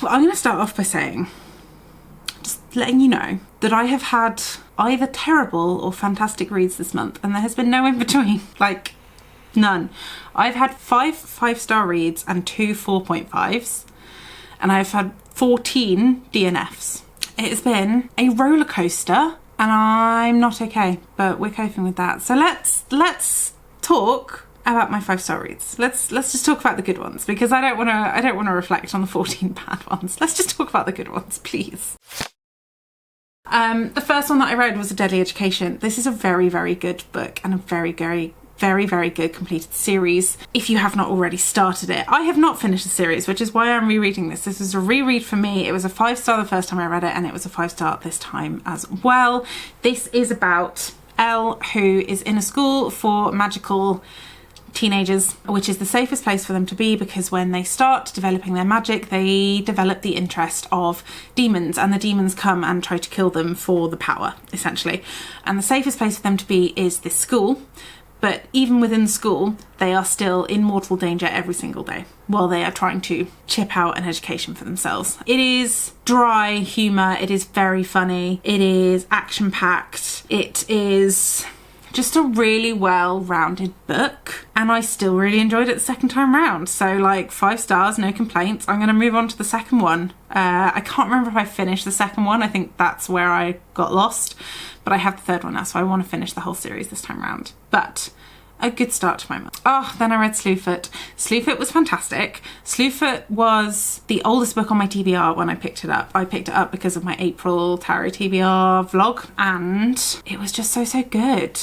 Well, I'm going to start off by saying, just letting you know, that I have had either terrible or fantastic reads this month, and there has been no in between. Like, none. I've had 5 5-star reads and 2 4.5s, and I've had 14 DNFs. It has been a roller coaster, and I'm not okay, but we're coping with that. So let's talk about my 5-star reads. Let's just talk about the good ones, because I don't want to reflect on the 14 bad ones. Let's just talk about the good ones, please. The first one that I read was A Deadly Education. This is a very, very good book and a very, very, very, very good completed series if you have not already started it. I have not finished the series, which is why I'm rereading this. This is a reread for me. It was a 5-star the first time I read it, and it was a 5-star this time as well. This is about Elle, who is in a school for magical teenagers, which is the safest place for them to be, because when they start developing their magic, they develop the interest of demons, and the demons come and try to kill them for the power, essentially. And the safest place for them to be is this school. But even within the school, they are still in mortal danger every single day while they are trying to chip out an education for themselves. It is dry humour, it is very funny, it is action-packed, it is just a really well-rounded book, and I still really enjoyed it the second time round. So, like, 5 stars, no complaints. I'm going to move on to the second one. I can't remember if I finished the second one. I think that's where I got lost, but I have the third one now, so I want to finish the whole series this time round. But a good start to my month. Oh, then I read Slewfoot. Slewfoot was fantastic. Slewfoot was the oldest book on my TBR when I picked it up. I picked it up because of my April Tarot TBR vlog, and it was just so good.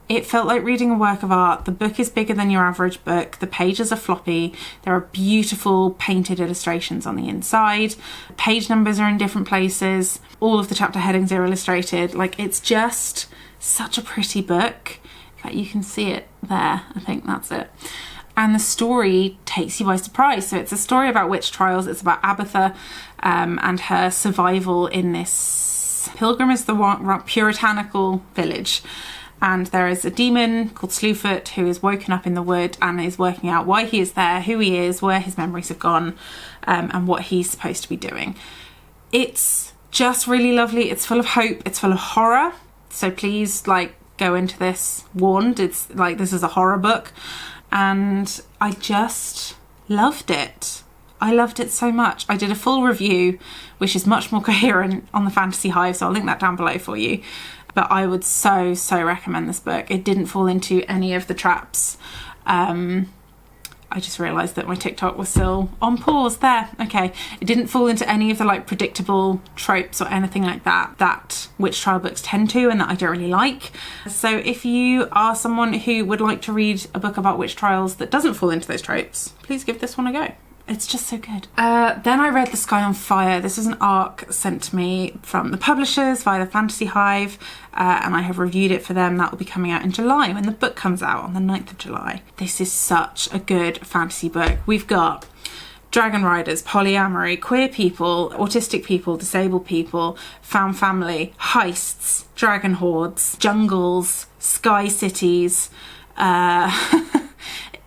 It felt like reading a work of art. The book is bigger than your average book. The pages are floppy. There are beautiful painted illustrations on the inside. Page numbers are in different places. All of the chapter headings are illustrated. Like, it's just such a pretty book. In fact, you can see it there. I think that's it. And the story takes you by surprise. So it's a story about witch trials. It's about Abatha and her survival in this Pilgrim is the puritanical village. And there is a demon called Slewfoot who is woken up in the wood and is working out why he is there, who he is, where his memories have gone, and what he's supposed to be doing. It's just really lovely. It's full of hope. It's full of horror. So please, like, go into this warned. It's like, this is a horror book. And I just loved it. I loved it so much. I did a full review, which is much more coherent, on the Fantasy Hive, so I'll link that down below for you. But I would so recommend this book. It didn't fall into any of the traps. I just realised that my TikTok was still on pause there. Okay. It didn't fall into any of the, like, predictable tropes or anything like that witch trial books tend to, and that I don't really like. So if you are someone who would like to read a book about witch trials that doesn't fall into those tropes, please give this one a go. It's just so good. Then I read The Sky on Fire. This was an ARC sent to me from the publishers via the Fantasy Hive, and I have reviewed it for them. That will be coming out in July when the book comes out on the 9th of July. This is such a good fantasy book. We've got dragon riders, polyamory, queer people, autistic people, disabled people, found family, heists, dragon hordes, jungles, sky cities,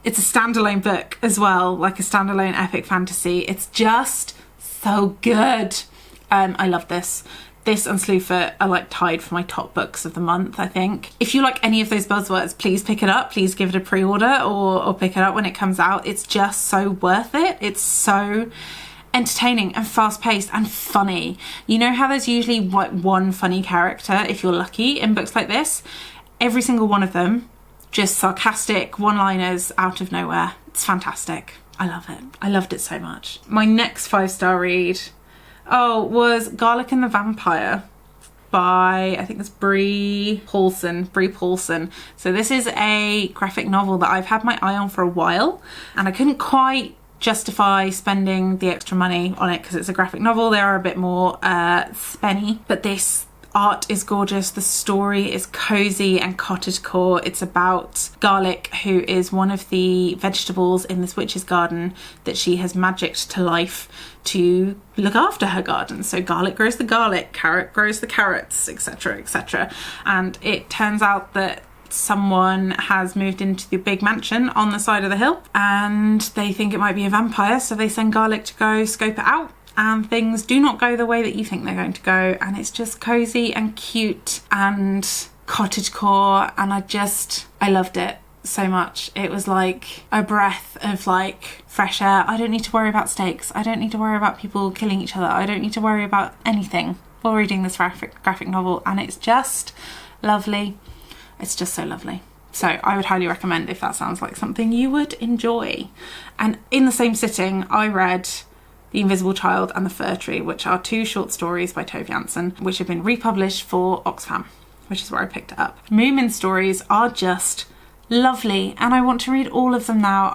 it's a standalone book as well, like a standalone epic fantasy. It's just so good. I love this. This and Slewfoot are, like, tied for my top books of the month, I think. If you like any of those buzzwords, please pick it up. Please give it a pre-order or pick it up when it comes out. It's just so worth it. It's so entertaining and fast-paced and funny. You know how there's usually, like, one funny character, if you're lucky, in books like this? Every single one of them, just sarcastic one-liners out of nowhere. It's fantastic. I love it. I loved it so much. My next 5-star read, was Garlic and the Vampire by, I think it's Brie Paulson. So this is a graphic novel that I've had my eye on for a while, and I couldn't quite justify spending the extra money on it because it's a graphic novel. They are a bit more spenny, but this art is gorgeous. The story is cozy and cottagecore. It's about garlic, who is one of the vegetables in this witch's garden that she has magicked to life to look after her garden. So garlic grows the garlic, carrot grows the carrots, etc, etc. And it turns out that someone has moved into the big mansion on the side of the hill, and they think it might be a vampire, so they send Garlic to go scope it out. and things do not go the way that you think they're going to go, and it's just cozy and cute and cottagecore, and I loved it so much. It was like a breath of like fresh air. I don't need to worry about stakes. I don't need to worry about people killing each other. I don't need to worry about anything while reading this graphic novel, and it's just lovely. It's just so lovely. So I would highly recommend if that sounds like something you would enjoy. And in the same sitting, I read The Invisible Child and The Fir Tree, which are 2 short stories by Tove Jansson, which have been republished for Oxfam, which is where I picked it up. Moomin stories are just lovely, and I want to read all of them now.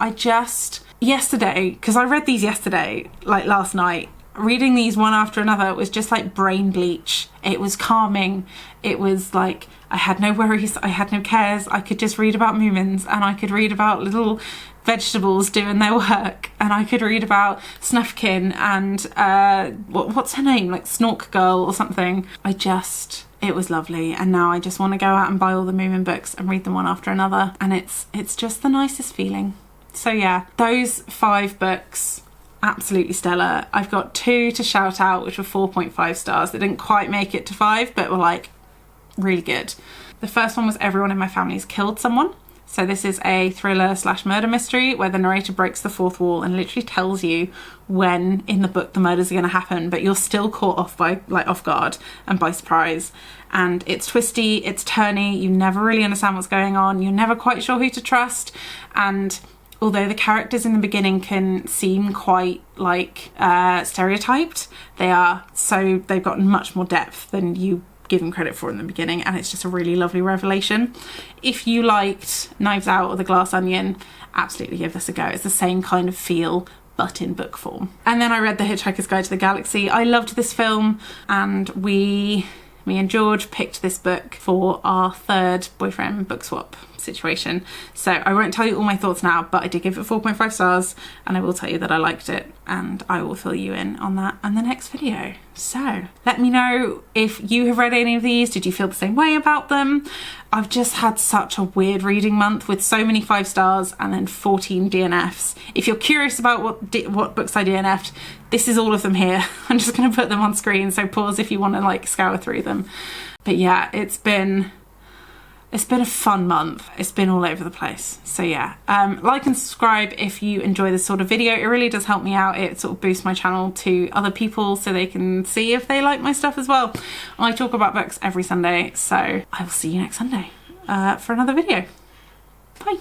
Yesterday, because I read these yesterday, like last night, reading these one after another was just like brain bleach. It was calming. It was like I had no worries, I had no cares. I could just read about Moomins, and I could read about little vegetables doing their work, and I could read about Snufkin and what's her name, like Snork Girl or something. It was lovely, and now I just want to go out and buy all the Moomin books and read them one after another, and it's just the nicest feeling. So yeah, those 5 books, absolutely stellar. I've got 2 to shout out which were 4.5 stars. They didn't quite make it to 5, but were like really good. The first one was Everyone in My Family's Killed Someone. So this is a thriller / murder mystery where the narrator breaks the 4th wall and literally tells you when in the book the murders are going to happen, but you're still caught off guard and by surprise. And it's twisty, it's turny, you never really understand what's going on, you're never quite sure who to trust. And although the characters in the beginning can seem quite like stereotyped, they've got much more depth than you give them credit for in the beginning, and it's just a really lovely revelation. If you liked Knives Out or The Glass Onion, absolutely give this a go. It's the same kind of feel, but in book form. And then I read The Hitchhiker's Guide to the Galaxy. I loved this film, and me and George picked this book for our 3rd boyfriend book swap situation. So I won't tell you all my thoughts now, but I did give it 4.5 stars, and I will tell you that I liked it, and I will fill you in on that in the next video. So let me know if you have read any of these. Did you feel the same way about them? I've just had such a weird reading month with so many 5 stars and then 14 DNFs. If you're curious about what books I DNF'd, this is all of them here. I'm just going to put them on screen, so pause if you want to like scour through them. But yeah, it's been a fun month. It's been all over the place. So yeah, like and subscribe if you enjoy this sort of video. It really does help me out. It sort of boosts my channel to other people so they can see if they like my stuff as well. I talk about books every Sunday, so I will see you next Sunday for another video. Bye.